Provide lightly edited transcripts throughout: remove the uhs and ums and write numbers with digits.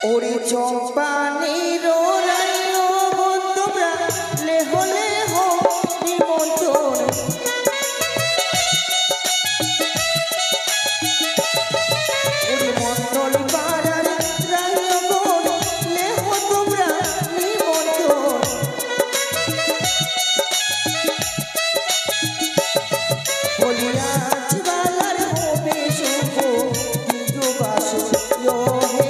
ওরে চম্পানির রাইও বন্ধুরা লেহ লেহ নিমন্ত্রণ ওরে মন্ডল পাড়ার রাইও বোন লেহ তোমরা নিমন্ত্রণ বলিয়া জীবালার হবে শুভ দিগবাস হে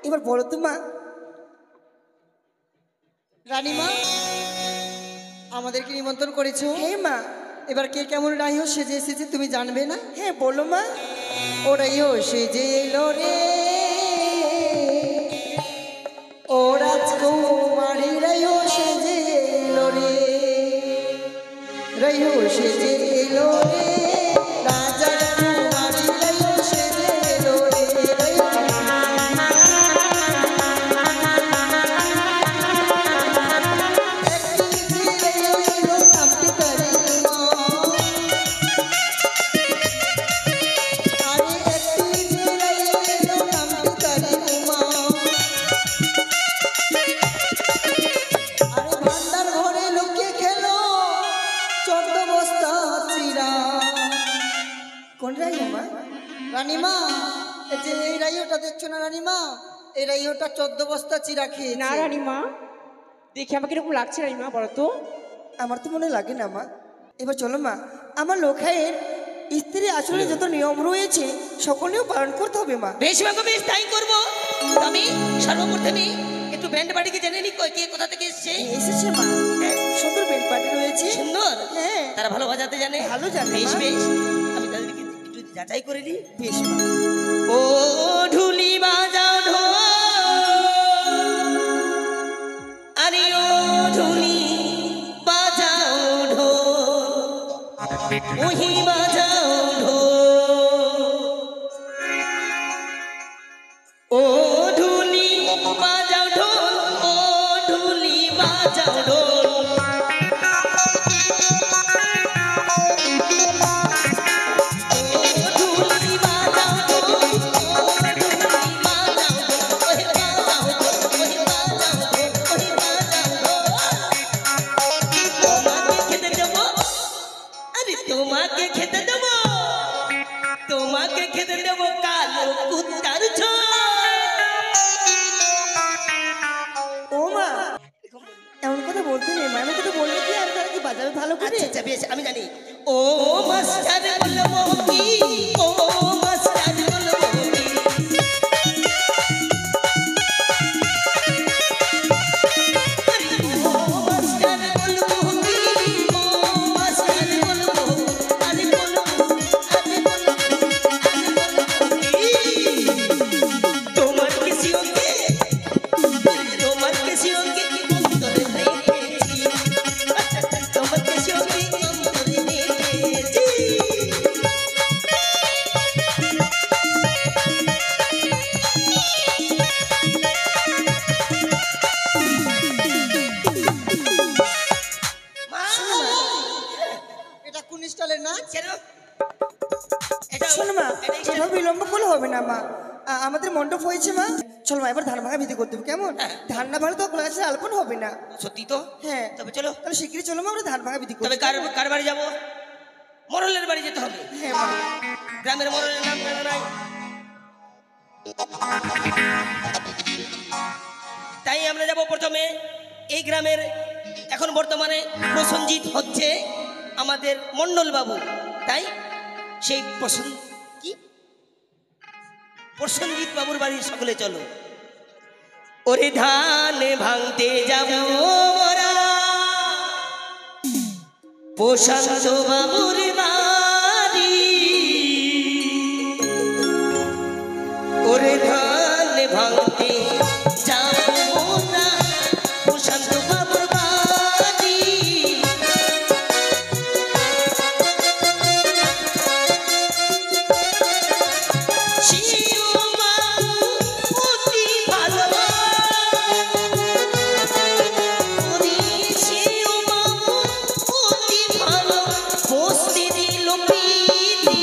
এবার বলো তো মা রানীমা আমাদেরকে নিমন্ত্রণ করেছো। হ্যাঁ মা এবার কে কেমন রাইও সেজে এসেছে তুমি জানবে না? হ্যাঁ বলো মা ও রাইও সেজে এলো রে ও রাজকুমারী রাইও সেজে এলো রে রাইও সেজে এলো রে রাজকুমারী রাইও সেজে এলো রে রানীমা এই যে এই রাইওটা দেখছো না রানীমা, এই রাইওটা 14 বস্তা চিরা খেয়েছে। না রানীমা দেখে আমাকে এরকম লাগছে রানীমা, বলো তো। আমার তো মনে লাগে না মা। এবার চলো মা, আমার লোখায়ের স্ত্রী আচরণে যত নিয়ম রয়েছে সকলেও পালন করতে হবে মা। বেশ বাবা, বেশ তাই করবো। আমি সর্বপ্রথমে একটু ব্যান্ড বাড়িকে জেনে নি কে কোথা থেকে এসছে। এসেছে মা, সুন্দর ব্যান্ড পার্টি রয়েছে। সুন্দর, হ্যাঁ তারা ভালো বাজাতে জানে। ভালো জানে বেশ মা। বেশ, আমি তাদেরকে একটু যাচাই করে নিই। বেশ মা। ও ঢুলি বাজাও ঢোল, আরে ও ঢুলি বাজাও ঢোল, ওহি বাজাও ঢোল, ও ঢুলি বাজাও ঢোল, ও ঢুলি বাজাও ঢোল। তোমাকে খেতে দেবো, তোমাকে খেতে দেবো কালো কুত্তার ঝোল। ও মা, এমন কথা বলতে নেই মা। এমন কথা বললে কি আর তারা কি বাজাবে ভালো করে? আচ্ছা বেশ, আমি জানি। ও মাস্টার বলবো কি, ও মাস্টার বলবো কি, এটা কোন স্টাইলের নাচ? কেন এটা শোনো মা, এটা স্টাইল- এভাবে বিলম্ব করলে হবে না মা। আমাদের মণ্ডপ হয়েছে মা, চলো মা এবার ধান ভাঙা বিধি করতে হবে, কেমন? হ্যাঁ। ধান না ভাঙলে তো ক্লাসে আলপন হবে না। সত্যি তো? হ্যাঁ, তবে চলো। তাহলে শিগগিরই চলো মা, আমরা ধান ভাঙা বিধি তবে করবো। কার বাড়ি যাবো? মরলের বাড়ি যেতে হবে। হ্যাঁ মা। গ্রামের মরলের নাম জানা নাই, তাই আমরা যাব প্রথমে এই গ্রামের। এখন বর্তমানে প্রসঞ্জিত হচ্ছে আমাদের মন্ডল বাবু, তাই সেই প্রসঞ্জিত বাবুর বাড়ির সকলে চলো। ওরে ধান ভাঙতে যাব মোরা প্রশান্ত বাবুর বাড়ি, ওরে ধান ভাঙতে যাব মোরা প্রশান্ত বাবুর বাড়ি। শিও বাবু অতি ভালো, ওরে শিও বাবু অতি ভালো, বসতে দিল পিঠি।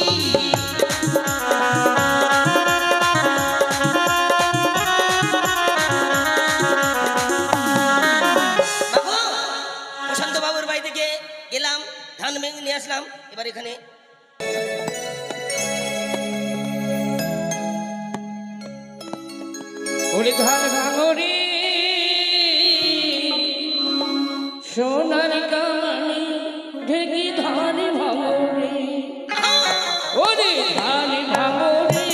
প্রশান্ত বাবুর বাড়ি থেকে গেলাম, ধান ভেঙে নিয়ে আসলাম। এবার এখানে ওরে ধান ভাঙরে সোনার কামানি ঢেকি ধান ভাঙরে, ওরে ধান ভাঙরে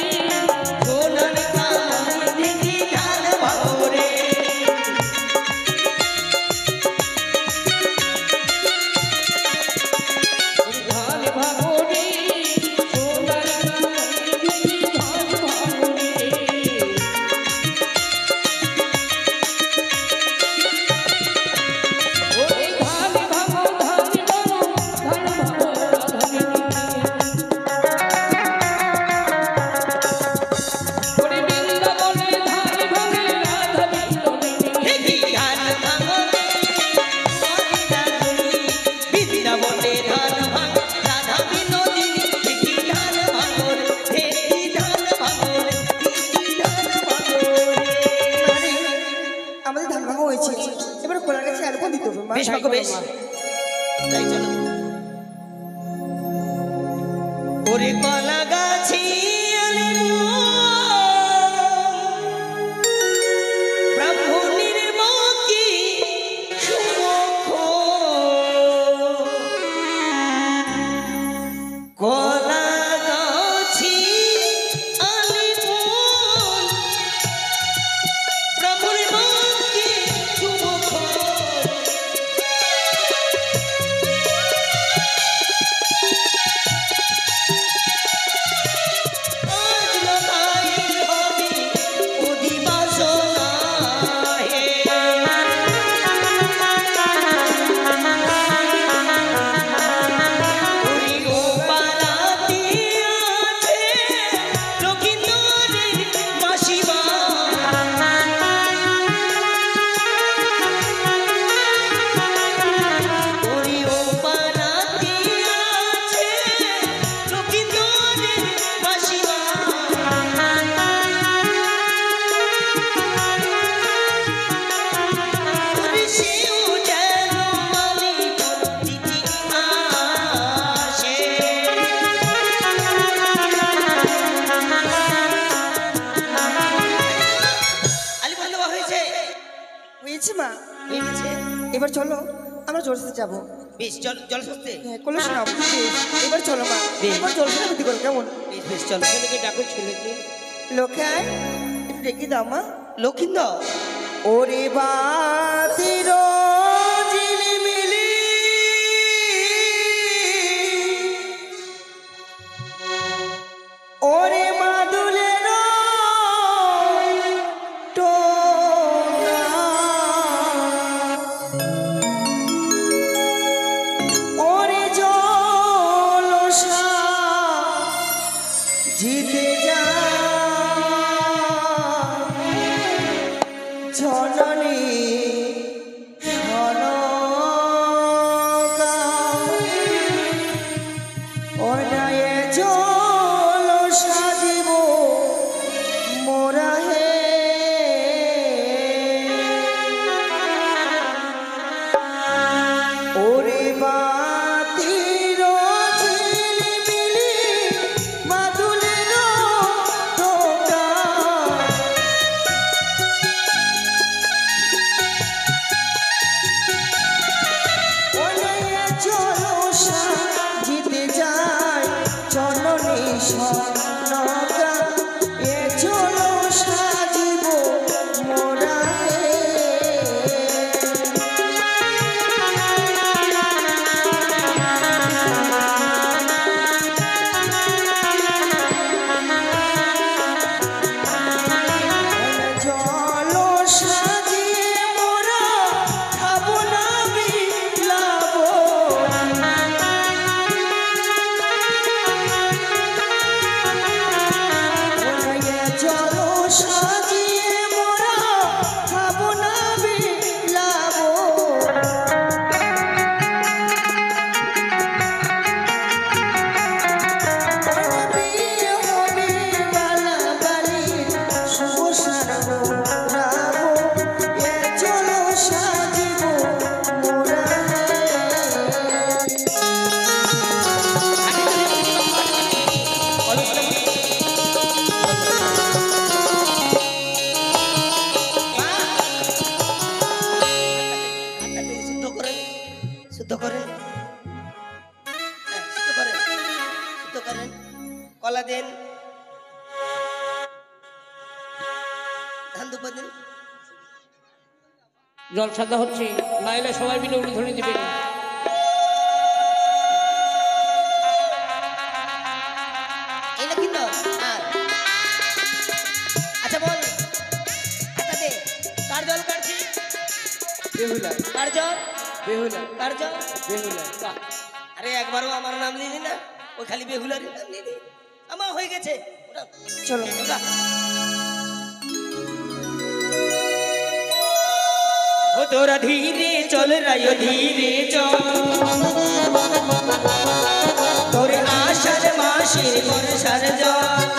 সোনার কামানি ঢেকি ধান ভাঙরে। ধান ভাঙরে সোনার কামানি ঢেকি ধান ভাঙরে। ওরে ধান ভাঙো ধান ভাঙো ধান ভাঙো রাধানী। ওরে বৃন্দাবনে ধান ভাঙে রাধানী। ঢেকি ধান ভাঙরে বৃন্দাবনে ধান ভাঙ রাধা বিনোদিনী। ঢেকি ধান ভাঙরে, ঢেকি ধান ভাঙরে, ঢেকি ধান ভাঙরে। আরে, আমাদের ধান ভাঙা হয়েছে, এবার কোলার কাছে আলপন দিতে হবে মা। বেশ বাকো বেশ, তাই চলো। ওরে কলা গাছি ব্রাহ্মণীর মকি সুমুখ, কলা গাছি আলিপুর ব্রাহ্মণীর মকি সুমুখ। আজ লগাইল হবে অধিবাসনা হে। ওরে ও পাড়াতে আছে লক্ষিন্দরের মাসিমা। ওরে ও পাড়াতে আছে লক্ষিন্দরের মাসিমা। ওরে সেও যেন মালিক দিদি আসে। আলিপুর দেওয়া হয়েছে, হয়েছে মা, হয়ে গেছে। এবার চলো আমরা জলসাতে যাবো। বেশ চল, জল সস্তে। হ্যাঁ, কলস নাও। বেশ, এবার চলো মা, বেশ। এবার জলসাতে বিধি করো, কেমন? বেশ বেশ চল। ছেলেকে ডাকো ছেলেকে। লোকায় একটু ডেকে দাও মা। লক্ষিন্দর ওরে বাতির ঝিলিমিলি ওরে মাদুলের টোনা ওরে জলসা জিতে যা জননী সনকা করেন, কলা দেন, ধান দুপা দেন। জল সাদা হচ্ছে, নাইলে সবাই মিলে উনি ধরে দিবেন। এই না কিন্তু আচ্ছা বল, আচ্ছা দে, কার জল কাটছি? বেহুলা কার জল? বেহুলা কার জল? বেহুলা আরে একবারও আমার নাম নিলি না, ওই খালি বেহুলারই নাম নিলি। আমার হয়ে গেছে। ওটা চলো ওটা। ও তোরা ধীরে চল রায় ধীরে চল, তোর আষাঢ় মাসের বর্ষার জল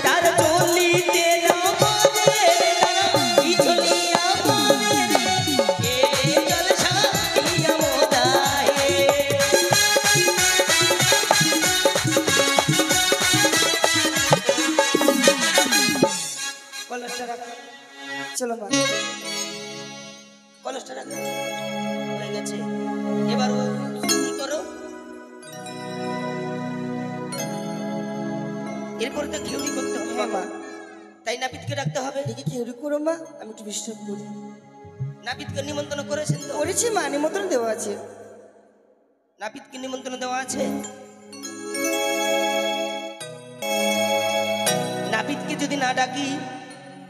তার চলিতে নবদের দ্বারা পিছলিয়া পড়ে রে, এ জল সাথিয়া মোদায়ে। কলসটা রাখ, চলো মা কলসটা রাখ, হয়ে গেছে। এবার ও কি করো, এরপরে তো ঘিউরি করতে হবে হ্যাঁ বাবা, মা তাই নাপিতকে ডাকতে হবে। দেখি খেউরি করো মা, আমি একটু বিশ্রাম করি। নাপিতকে নিমন্ত্রণ করেছেন তো? করেছি মা, নিমন্ত্রণ দেওয়া আছে। নাপিতকে নিমন্ত্রণ দেওয়া আছে। নাপিতকে যদি না ডাকি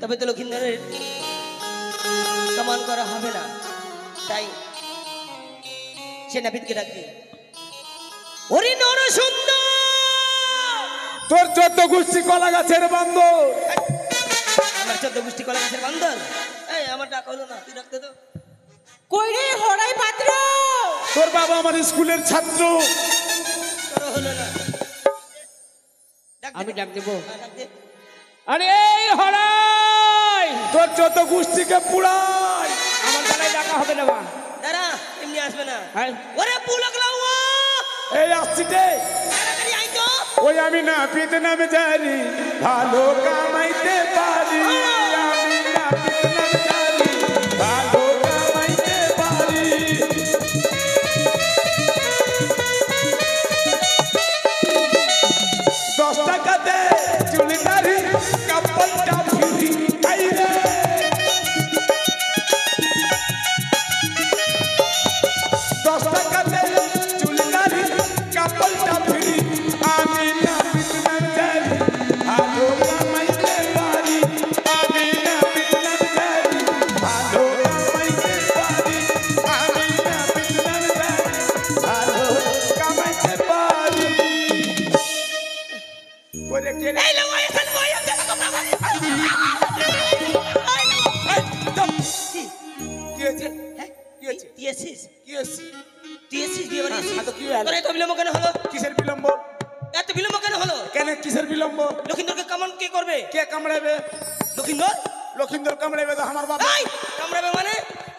তবে তো লক্ষিন্দরের কামান করা হবে না, তাই সে নাপিতকে ডাকবে। ওরে নর সুন্দর, তোর 14 গোষ্ঠী কলা গাছের বান্দর। আমার 14 গোষ্ঠী কলা গাছের বান্দর। এই আমার ডাক হলো না, তুই ডাকতে তো। কইরে হড়াই পাত্র, তোর বাবা আমার স্কুলের ছাত্র। তোর হলো না, ডাক দে। আমি ডাক দেবো। হ্যাঁ, ডাক দে। আরে এই হরাই, তোর 14 গোষ্ঠীকে পুড়াই। আমার দ্বারাই ডাকা হবে না মা। দাঁড়া, এমনি আসবে না। হ্যাঁ। ওরে পুলক লাউ, এই আসছিতে তাড়াতাড়ি আই তো। ওই আমি না পিতে নামে জানি ভালো কামাইতে পারি, আমি না পিতে নামে জানি ভালো কামাইতে পারি। 10 টাকাতে চুলি দাড়ি কাপড়টা ফিরি খাইরে। 10 টাকাতে চুলি দাড়ি কাপড়টা ফিরি, আমি না পিতে নামে জানি ভালো কামাইতে পারি, আমি না পিতে নামে জানি ভালো কামাইতে পারি, আমি না পিতে নামে জানি ভালো কামাইতে পারি। ওরে কে রে? এই লাউ এখানে বই আছে না কথা বলি। কি হয়েছে? হ্যাঁ, কি হয়েছে? তুই এসেছিস? কি হয়েছে? তুই এসেছিস বিয়ে বাড়ি? হ্যাঁ, তো কি হলো? তোর এত বিলম্ব কেন হলো? কিসের বিলম্ব? এত বিলম্ব কেন হলো? কেন কিসের বিলম্ব? লক্ষিন্দরকে কামান কে করবে? কে কামড়াবে? লক্ষিন্দর? লক্ষিন্দর কামড়াবে তো আমার বাবা। এই কামড়াবে মানে?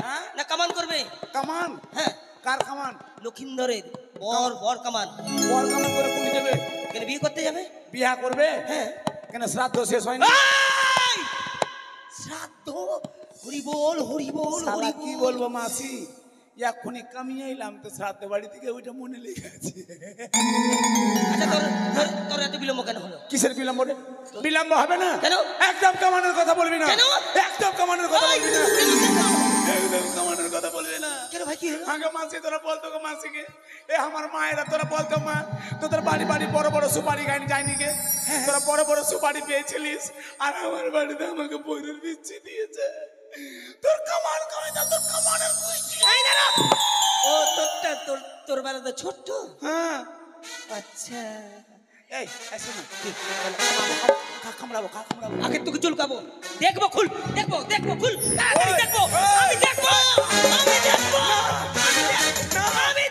হ্যাঁ? না কামান করবে? কামান? হ্যাঁ, কার কামান? লক্ষিন্দরের বর বর কামান। বর কামান করে পুলি যাবে? কেন বিয়ে করতে যাবে? বিয়া করবে? হ্যাঁ। কেন শ্রাদ্ধ শেষ হয়নি? এই! শ্রাদ্ধ হরি বল হরি বল শালা হরি কি বলবো মাসি, এক্ষুনি কামিয়ে এলাম তো শ্রাদ্ধ বাড়ি থেকে, ওইটা মনে লেগে আছে। আচ্ছা তোর তোর তোর এত বিলম্ব কেন হলো? কিসের বিলম্ব রে? বিলম্ব হবে না। কেন? একদম কামানোর কথা বলবি না। কেন? একদম কামানোর কথা এই, বলবি না। কেন? একদম কামানোর কথা বলবি না। কেন ভাই কি হলো? আগে মাসি তোরা বলতো গো মাসিকে, এ আমার মায়েরা তোরা বলতো মা তোদের বাড়ি বাড়ি বড় বড় সুপারি গাইনি যায়নি গে, তোরা বড় বড় সুপারি পেয়েছিলিস, আর আমার বাড়িতে আমাকে বইয়ের বিচ্ছি দিয়েছে। তোর কামান কামাই না, তোর কামানের বুঝছি। এই দাঁড়া। ও তোরটা তোর তোর বেলা তো ছোট্ট। হ্যাঁ আচ্ছা, এই এসে না কামড়াবো কামড়াবো। আগে তোকে চুলকাবো, দেখবো খুল, দেখবো দেখবো খুল, তাড়াতাড়ি দেখবো, আমি দেখবো, আমি দেখবো, আমি দেখবো, আমি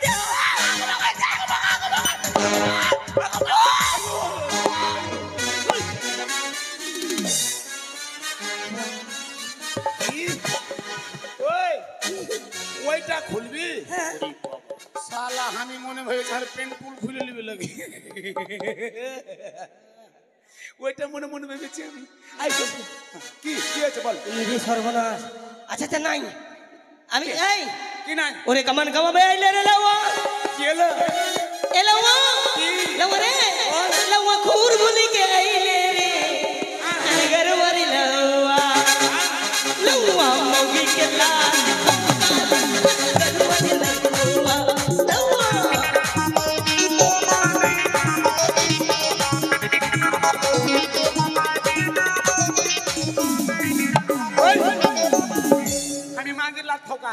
ওই ওইটা খুলবি? শালা আমি মনে হয়েছে আর পেন্ট পুল খুলে নিবে লাগে, ওইটা মনে মনে ভেবেছি আমি। আই তো, কি কি হয়েছে বল। দেখবো। সর্বনাশ। আচ্ছা আচ্ছা নাই, আমি এই কি নাই? ওরে কামান কামাবে আইলে রে লাওয়া, কি হলো? এলাওয়া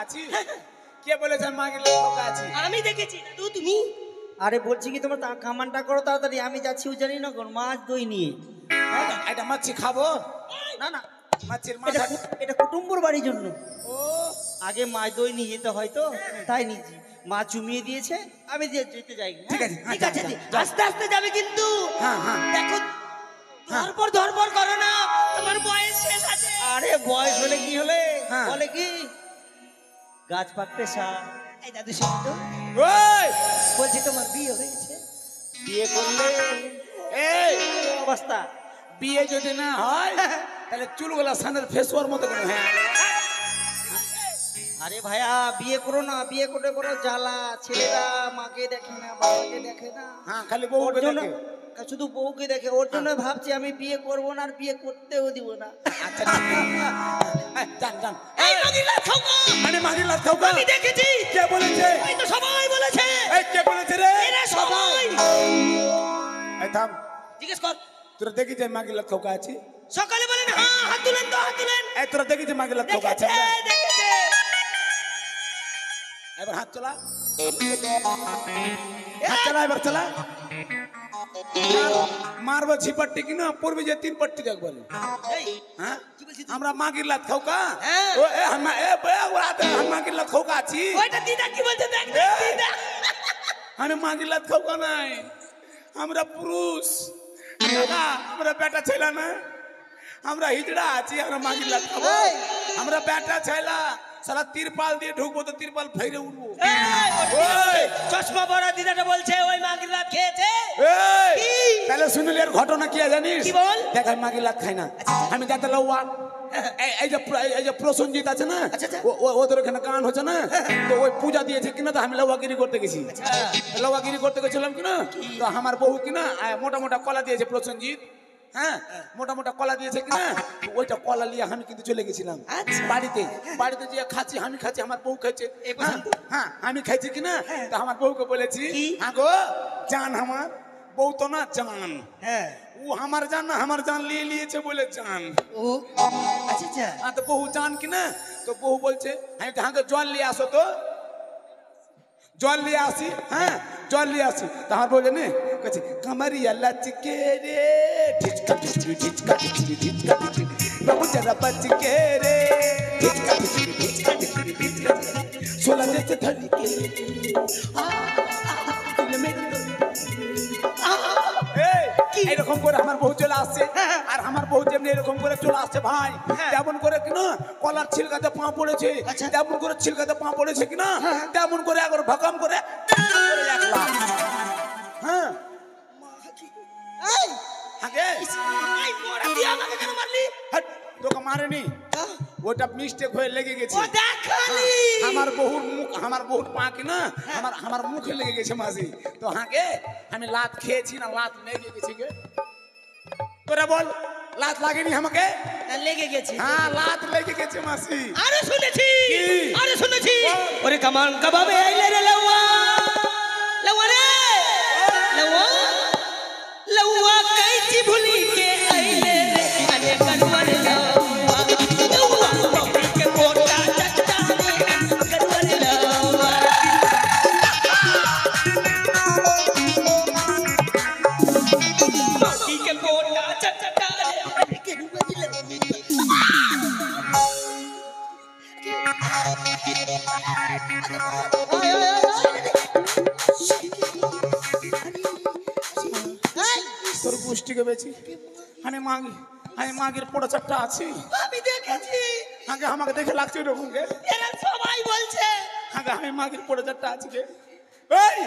আছি? কে বলেছে আমি মাগির লাত খোকা আছি? আমি দেখেছি দাদু, তুমি আরে বলছি কি তোমার কামানটা করো তাড়াতাড়ি, আমি যাচ্ছি উজানি নগর মাছ দই নিয়ে। এটা মাছি খাবো? না না, মাছের এটা মাথা। এটা কুটুম্বর বাড়ির জন্য। ও আগে মাছ দই নিয়ে যেতে হয় তো, তাই নিয়েছি। মা চুমিয়ে দিয়েছে, আমি যেতে যাই। ঠিক আছে, হ্যাঁ, ঠিক আছে, যা, ঠিক। যা। আস্তে আস্তে যাবে কিন্তু। হ্যাঁ, হ্যাঁ। দেখো, ধরপর করো না, তোমার বয়স শেষ আছে। আরে বয়স হলে কি হলে, হ্যাঁ। বলে কি গাছ পাকতে সার। এই দাদু শোনো তো, ওই বলছি তোমার বিয়ে হয়েছে? বিয়ে করলে এই অবস্থা। বিয়ে যদি না হয় তাহলে চুলগুলা সানের ফেসওয়ার মতো করে হ্যাঁ। আরে ভাইয়া বিয়ে করো না, বিয়ে করে বড় জ্বালা। ছেলেরা মাকে দেখে না, বাবাকে দেখে না, হ্যাঁ, খালি ওর বউকে জন্য দেখে। শুধু বউকে দেখে। ওর জন্য ভাবছি আমি বিয়ে করবো না, আর বিয়ে করতেও দিব না। আচ্ছা ঠিক আছে। এই, যান যান। এই মাগির লাত খোকা, মানে মাগির লাত খাও? আমি দেখেছি। কে বলেছে? এই তো সবাই বলেছে। এই কে বলেছে রে? এরা সবাই। এই থাম, জিজ্ঞেস কর। তোরা দেখি যে মাগির লাত খোকা আছি? সকালে বলেন হ্যাঁ, হাত তুলেন তো, হাত তুলেন। এই তোরা দেখি যে মাগির লাত খোকা আছে? দেখেছে, দেখেছে। এবার হাত চলা, হাত চলা, এবার চলা। মারবো ছিপাট্টি কিনা পড়বি যে 3 পট্টি দেখ বলে। এই, হ্যাঁ, কি বলছিস? আমরা মাগির লাত খাওকা? হ্যাঁ। ও এ আমরা এ বে ওরা মাগির লাত খাওকা আছি? ওইটা দিদা কি বলছে দেখ, দেখ, দিদা। আমি মাগির লাত খাওকা নাই, আমরা পুরুষ। দাদা, আমরা বেটা ছেলে না, আমরা হিজড়া আছি, আমরা মাগির লাত খাবো। এই! আমরা বেটা ছেলা, সারা তিরপাল দিয়ে ঢুকবো তো তিরপাল ফেরে উঠবো। এই, ওই! চশমা পরা দিদাটা বলছে ওই মাগির লাত খেয়েছে। এই! কি? তাহলে শুনলি এর ঘটনা কি জানিস? কি বল? দেখ আমি মাগির লাত খাই না, আমি যাতে লওয়া। এই যে প্রসঞ্জিত আছে না, আচ্ছা, আচ্ছা। ওদের ওখানে গান হচ্ছে না, তো ওই পূজা দিয়েছে কিনা, তো আমি লওয়াগিরি করতে গেছি। লওয়াগিরি করতে গেছিলাম কিনা, তো আমার বউ কিনা মোটা মোটা কলা দিয়েছে প্রসঞ্জিত। হ্যাঁ, মোটা মোটা কলা দিয়েছে কিনা, তো ওইটা কলা নিয়ে আমি কিন্তু চলে গেছিলাম আচ্ছা। বাড়িতে যে খাচ্ছি, আমি খাচ্ছি, আমার বউ খাইছে। এই পছন্দ। হ্যাঁ, আমি খাইছি কিনা, তো আমার বউকে বলেছি, কি? হ্যাঁ গো জান, আমার বউ তো না জান, হ্যাঁ, ও আমার জান না, আমার জান নিয়ে নিয়েছে বলে জান। ও আচ্ছা আচ্ছা। হ্যাঁ, তো বহু জান কিনা, তো বহু বলছে আমি হাঁকে জল নিয়ে আসো, তো জল নিয়ে আসি। হ্যাঁ, জল নিয়ে আসি, তাহার বলে নে কাছে কামারিয়া লাচকে রে, ঢিচকা ঢিচকি ঢিচকা ঢিচকি ঢিচকা ঢিচকি, বাবু জরা বাচকে রে, ঢিচকা ঢিচকি ঢিচকা ঢিচকি ঢিচকা ঢিচকি, সোলা জैसे धड़के দিল মে এরকম করে আমার বউ চলে আসছে। আর আমার বউ যেমনি এরকম করে চলে আসছে ভাই, তেমন করে কিনা কলার ছিলকাতে পা পড়েছে, তেমন করে ছিলকাতে পা পড়েছে কিনা, তেমন করে একবার ভাকাম করে রাখলাম। হ্যাঁ, এই! আগে এই মোড়া দিয়ে আমাকে কেন মারলি? হাট, তোকে মারেনি, ওটা মিস্টেক হয়ে লেগে গেছে। ও দেখ খালি। আমার বহুর মুখ, আমার বহুর পা কিনা আমার মুখে লেগে গেছে মাসি। তো হাঁকে আমি লাত খেয়েছি না লাত লেগে গেছি গে? তোরা বল, লাত লাগেনি আমাকে? না, লেগে গেছে। হ্যাঁ, লাত লেগে গেছে মাসি। আরে শুনেছি, কি? আরে শুনেছি। বল। ওরে কামান কাবাবে আইলে রে লওয়া, লওয়া রে, লওয়া, লওয়া কাইচি ভুলি কে আইলে রে, আরে করুয়া রে লওয়া, লওয়া বকরি के कोटा चट्टा रे, करुआ रे लওয়া। बकरी के कोटा चट्टा रे, करुआ रे लওয়া। তোর গোষ্ঠীকে বেছি আমি মাগির পোড়া চারটা আছি। আমি দেখেছি, আগে আমাকে দেখে লাগছে এরকম গে। এরা সবাই বলছে। আগে আমি মাগির পোড়া চারটা আছি গে। এই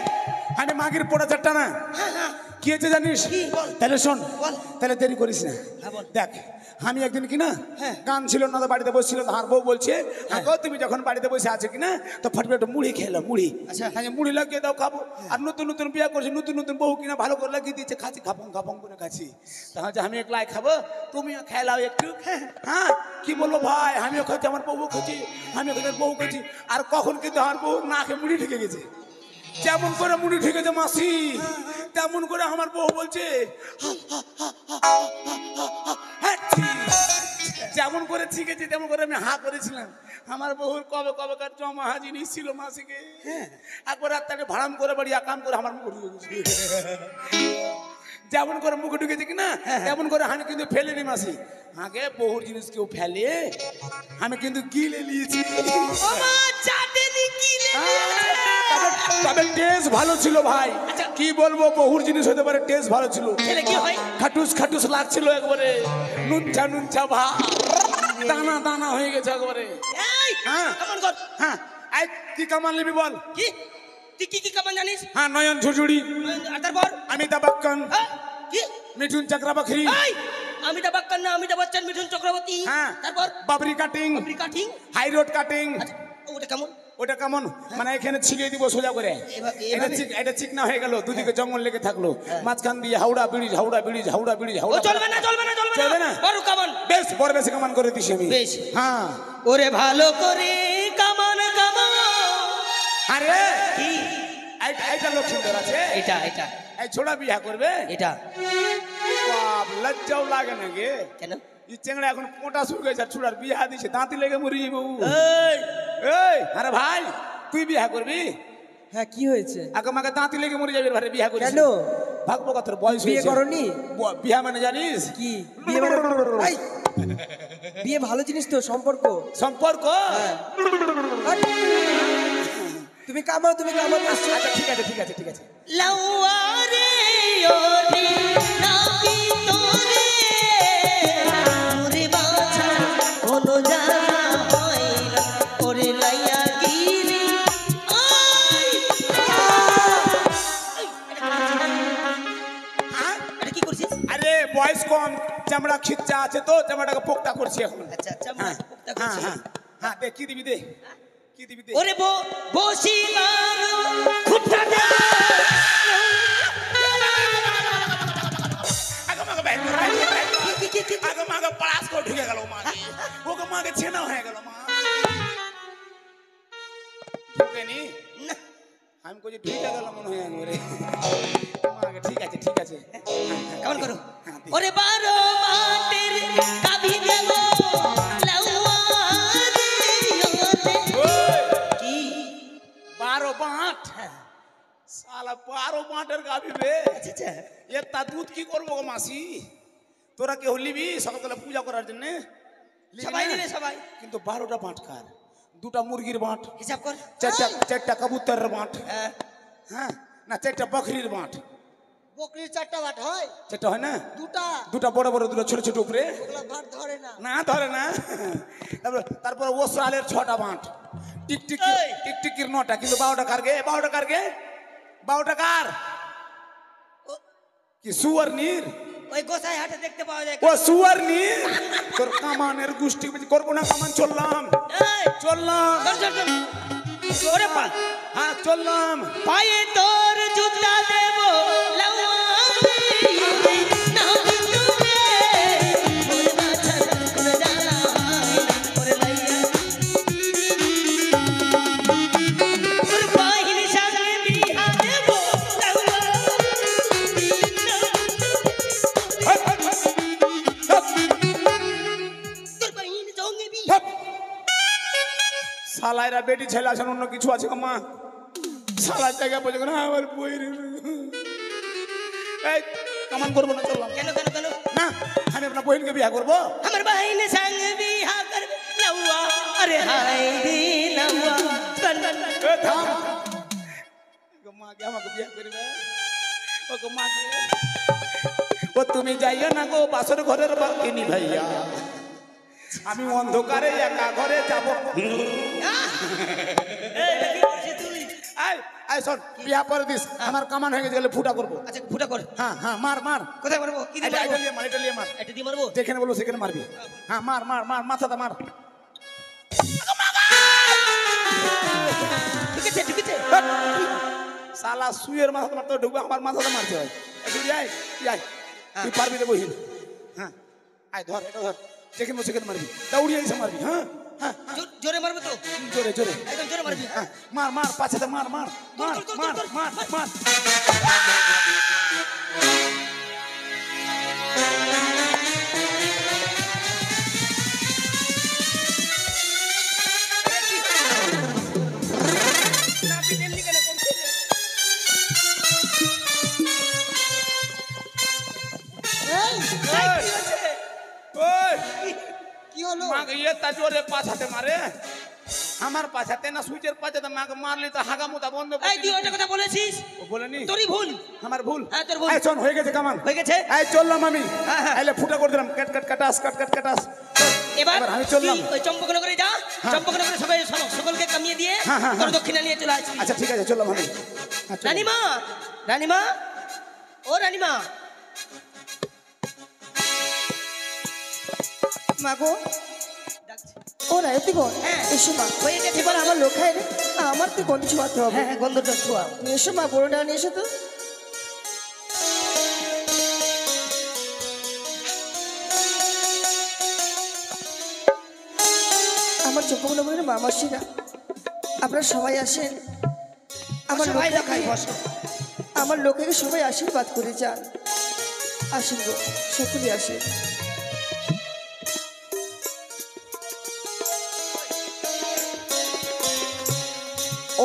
আমি মাগির পোড়া চারটা না, কি হয়েছে জানিস? তাহলে শোন, তাহলে দেরি করিস না। দেখ আমি একদিন কিনা গান ছিল না, তো বাড়িতে বসছিল, আর বউ বলছে আগো তুমি যখন বাড়িতে বসে আছো কিনা, তো ফটফট একটা মুড়ি খেলো, মুড়ি। আচ্ছা, মুড়ি লাগিয়ে দাও খাবো। আর নতুন নতুন বিয়ে করছে, নতুন নতুন বউ কিনা ভালো করে লাগিয়ে দিয়েছে, খাচ্ছি খাপং খাপং করে খাচ্ছি। তাহলে আমি একলাই খাবো, তুমিও খেলাও একটু। হ্যাঁ, কি বলবো ভাই, আমিও খাচ্ছি, আমার বউ খাচ্ছি, আমিও খাচ্ছি, বউ খাচ্ছি। আর কখন কিন্তু আমার বউ না খেয়ে মুড়ি ঢেকে গেছে। যেমন করে মুড়ি ঢেকেছে মাসি, তেমন করে আমার বউ বলছে যেমন করে শিখেছি তেমন করে আমি হা করেছিলাম। আমার বহুর কবে কবে কার জমা জিনিস ছিল মাসিকে, একবার রাত্রে ভাড়াম করে বাড়ি আকাম করে আমার মুখ ঢুকে গেছে। যেমন করে মুখে ঢুকেছে কিনা তেমন করে আমি কিন্তু ফেলেনি মাসি। আগে বহুর জিনিস কেউ ফেলে, আমি কিন্তু গিলে নিয়েছি। তবে টেস্ট ভালো ছিল ভাই, কি বলবো, বহুর জিনিস হতে পারে টেস্ট ভালো ছিল। খাটুস খাটুস লাগছিল একবারে, নুনচা নুনচা ভাই, দানা দানা হয়ে গেছে একবারে। হ্যাঁ হ্যাঁ, কি কামান নিবি বল? কি তুই কি কি কামান জানিস? হ্যাঁ, নয়ন ঝুড়ঝুড়ি, তারপর অমিতাভ বচ্চন, কি মিঠুন চক্রবর্তী, অমিতাভ বচ্চন না অমিতাভ বচ্চন, মিঠুন চক্রবর্তী। হ্যাঁ, তারপর বাবরি cutting, cutting, high road cutting. ওটা কেমন? ওটা কেমন মানে এখানে ছিলিয়ে দিব সোজা করে, এটা চিকনা হয়ে গেল, দুদিকে জঙ্গল লেগে থাকলো, মাঝখান দিয়ে Howrah bridge, Howrah bridge, Howrah bridge, Howrah. চলবে না চলবে না চলবে না, বড় কামান, বেশ বড় বেশি কামান করে দিছি আমি। বেশ, হ্যাঁ, ওরে ভালো করে কামান কামান। আরে কি এইটা লোক সুন্দর আছে, এটা এটা এই ছোড়া বিয়া করবে, এটা বাপ লজ্জাও লাগে না গে। কেন? এই চেংড়া এখন মোটা শুরু গেছে, ছোড়ার বিয়া দিছে, দাঁতি লেগে মরি যাবো। এই এই আরে ভাই, তুই বিয়া করবি? হ্যাঁ, কি হয়েছে? আগে মাকে দাঁতি লেগে মরে যাবে, ভাই বিয়া করিস কেন? ভাগবো কত বয়স বিয়ে হয়েছে। করনি? বিয়া মানে জানিস কি বিয়ে মানে? এই, বিয়ে ভালো জিনিস তো, সম্পর্ক। সম্পর্ক। হাট। তুমি কামাও, তুমি কামাও। আচ্ছা ঠিক আছে ঠিক আছে ঠিক আছে। লাউয়ারে ওরে নাবি তোরে ওরে বাছা কোন জানা হয় না ওরে লাইয়া গিরি। আরে কি করছিস? আরে বয়স কম, চামড়া খিচ্চা আছে তো চামড়াটাকে পোক্তা করছি এখন। আচ্ছা আচ্ছা, হ্যাঁ পোক্তা হ্যাঁ করছিস। হ্যাঁ হ্যাঁ, দে কি দিবি, দে কি দিবি দে। ওরে বসি মারো খুঁটা দে। আগে মাকে বাইর কর, আগে মাকে পাস করে ঢুকে গেল মাকে, ওকে মাকে ছেনা হয়ে গেল মা। ঢুকেনি না, আমি কই ঢুকে গেল মনে হয় একবারে মাকে। ঠিক আছে ঠিক আছে, কেমন করো? ওরে বারো মাটের কাভি দেব লাউয়ারে ওরে। কি 12 বাঁট? শালা 12 বাঁটের গাবি বে। আচ্ছা এত দুধ কি করবো গো মাসি? তোরা কেউ নিবি সকালবেলা পূজা করার জন্য? সবাই নিবে সবাই, কিন্তু 12টা বাঁট কার? 2টা মুরগির বাঁট, হিসাব কর। 4টা কবুতরের বাঁট, হ্যাঁ না 4টা বকরির বাঁট। বকরির 4টা বাট হয়, 4টা হয় না? 2টা বড় বড়, 2টা ছোট ছোট উপরে। ওগুলা ভাট ধরে না। না ধরে না। তারপর ওসরালের 6টা বাঁট, টিকটিকির 9টা। কিন্তু 12টা কার গে? 12টা কার গে? 12টা কার? কি সুয়ার নীর? ওই গোসাই হাটে দেখতে পাওয়া যায়। ও সুয়ার নীর, তোর কামানের গোষ্ঠী করবো না কামান। চললাম চললাম, ওরে পা, হ্যাঁ চললাম। পায়ে তোর জুতা দেব লাউয়ারে নাবি তোরে ওরে বাছা কোন জানা হয় না ওরে লাইয়া। তোর বাহিনী সামনে বিহা দেব লাউয়ারে। তোর বাহিনী সঙ্গে বিহা। শালাইরা বেটি ছেলে আছেন, অন্য কিছু আছে মা? শালার জায়গা বলছে না আমার বই রে। এই কামান করবো না, চললাম। কেন কেন কেন? না, আমি আপনার বহিনকে বিয়া করবো। আমার বাহিনী সঙ্গে বিহা করবে লাউয়া। আরে হাই রে লাউয়া। এ থাম, মাকে আমাকে বিয়া করবে, ওকে মাকে। ও তুমি যাইয়া না গো বাসর ঘরের বাকিনি ভাইয়া, আমি অন্ধকারে একা ঘরে যাবো। আয় আয় শোন, বিয়া করে দিস, আমার কামান হয়ে গেলে ফুটা করবো। আচ্ছা ফুটা কর। হ্যাঁ হ্যাঁ, মার মার। কোথায় মারবো? কি দিয়ে মারবো? এটা নিয়ে মার, এটা দিয়ে মারবো? যেখানে বলবো সেখানে মারবি। হ্যাঁ মার মার মার, মাথাটা মার। ঠিক আছে ঠিক আছে। শালা সুয়ের মাথা মারতে ঢুকবে, আমার মাথাটা মারতে হয়। তুই আয়, তুই আয়, তুই পারবি রে বহিন। হ্যাঁ আয়, ধর এটা ধর, যেখানে সেখানে মারবি, দৌড়িয়ে এসে মারবি। হ্যাঁ হ্যাঁ, জোরে মারবো তো? জোরে জোরে, একদম জোরে মারবি। হ্যাঁ মার মার, পাছাতে মার মার মার মার মার মার। আমাকে ইয়ে তা জোরে পাছাতে মারে আমার পাছাতে না সুইচের পাছাতে মাকে মারলি তো হাগা মুতা বন্ধ করে এই তুই ওটা কথা বলেছিস ও বলেনি তোরই ভুল আমার ভুল হ্যাঁ, তোর ভুল। এই শোন হয়ে গেছে কামান হয়ে গেছে এই চললাম আমি হ্যাঁ, হ্যাঁ। আইলে ফুটা করে দিলাম কাট কাট কাটাস কাট কাট কাটাস এবার আমি চললাম তুই ওই চম্পকনগরে যা চম্পকনগরে সবাই সকলকে কামিয়ে দিয়ে হ্যাঁ, হ্যাঁ, তোর হ্যাঁ। দক্ষিণা নিয়ে চলে আসবি আচ্ছা ঠিক আছে চললাম আমি হ্যাঁ, চললাম। রানীমা রানীমা ও রানীমা মা গো ডাকছি। ও রায়তি গো হ্যাঁ। এসো মা হয়ে গেছে এবার আমার লোখায় আমার তো গন্ধ ছোঁয়াতে হবে হ্যাঁ হ্যাঁ গন্ধটা ছোঁয়া এসো মা বড়টা নিয়ে এসো তো আমার চম্পকনগরের মামাসিরা আপনারা সবাই আসেন আমার সবাই লোকেকে- দেখাই বসো আমার লোকেকে সবাই আশীর্বাদ করে যান আসেন গো সকলে আসেন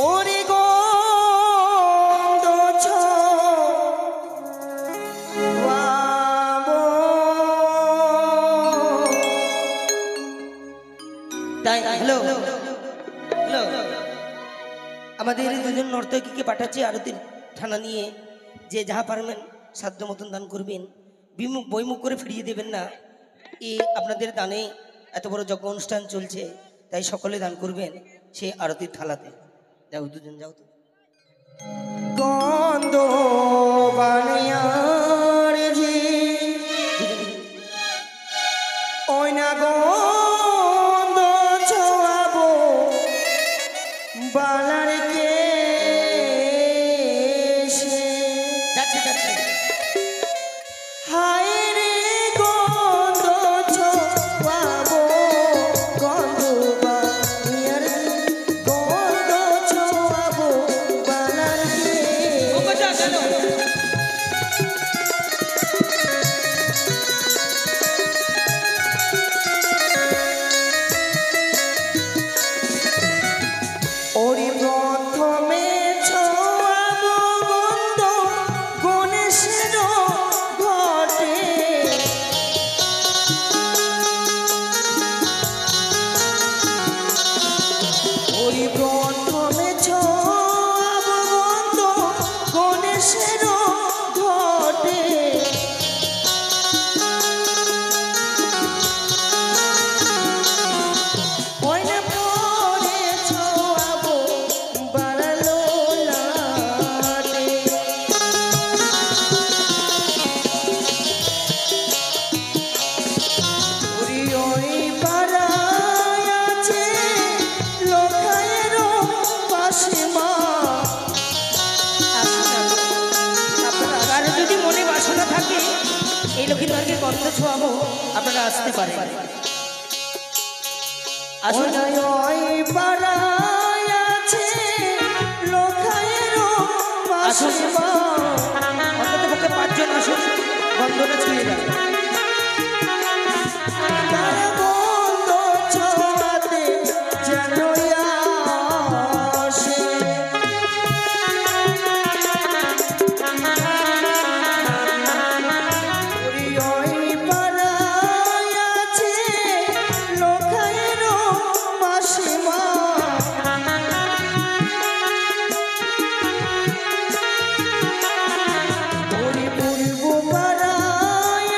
ওরে গন্ধ ছোঁয়াবো। তাই হ্যালো হ্যালো আমাদের এই দুজন নর্তকীকে পাঠাচ্ছি আরতির থানা নিয়ে যে যাহা পারবেন সাধ্য মতন দান করবেন বিমুখ বইমুখ করে ফিরিয়ে দেবেন না এই আপনাদের দানে এত বড় যজ্ঞ অনুষ্ঠান চলছে তাই সকলে দান করবেন সেই আরতির থালাতে যাও দুজন যাও তো গন্ধ বানিয়ার জি ওই না গন্ধ ছোঁয়াবো বালার কেশে যাচ্ছে যাচ্ছে হায় রে গন্ধ ছোঁয়াবো গন্ধ বানিয়ার জি গন্ধ ছোঁয়াবো বালার ও কথা গেল ওরে প্রথমে ছোঁয়াবো গন্ধ গণেশের ঘটে ওরে প্রথমে ছোঁয়াবো গন্ধ গণেশের ঘটে ওইনা পরে ছোঁয়াবো বাড়ালো লাটে ওরে ওই পাড়ায় আছে লোকায়েরও পাশে মা আর যদি মনে বাসনা থাকে এই লক্ষ্মীনাথকে গন্ধ ছোঁয়াবো আপনারা আসতে পারেন আসুন ওই ওই পাড়ায় আছে লোকায়েরও পাশে মা অন্তত পক্ষে 5 জন আসুন গন্ধটা ছুঁয়ে যান তারা গন্ধ ছোঁয়াতে যেন আসে ওরে ওই পাড়ায় আছে লোকায়েরও পাশে মা ওরে পূর্ব পাড়ায়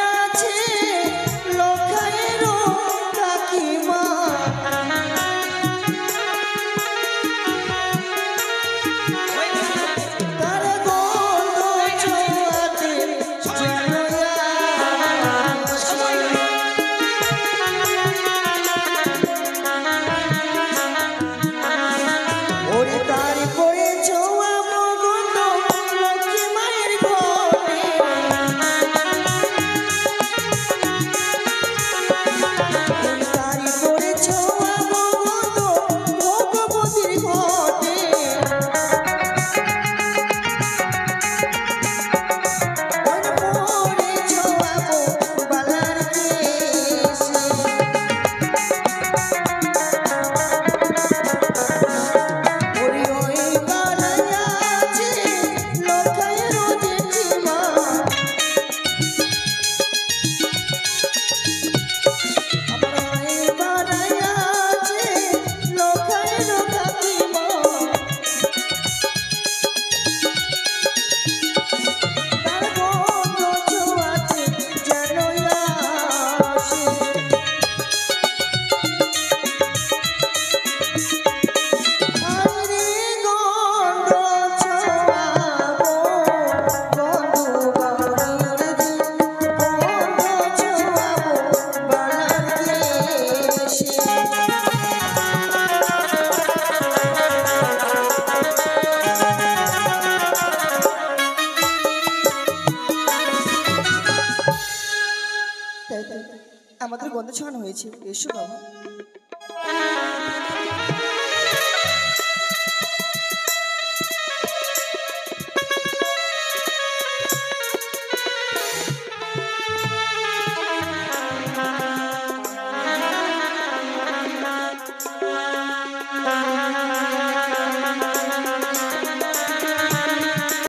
গন্ধ ছড়ানো হয়েছে। এসো বাবা।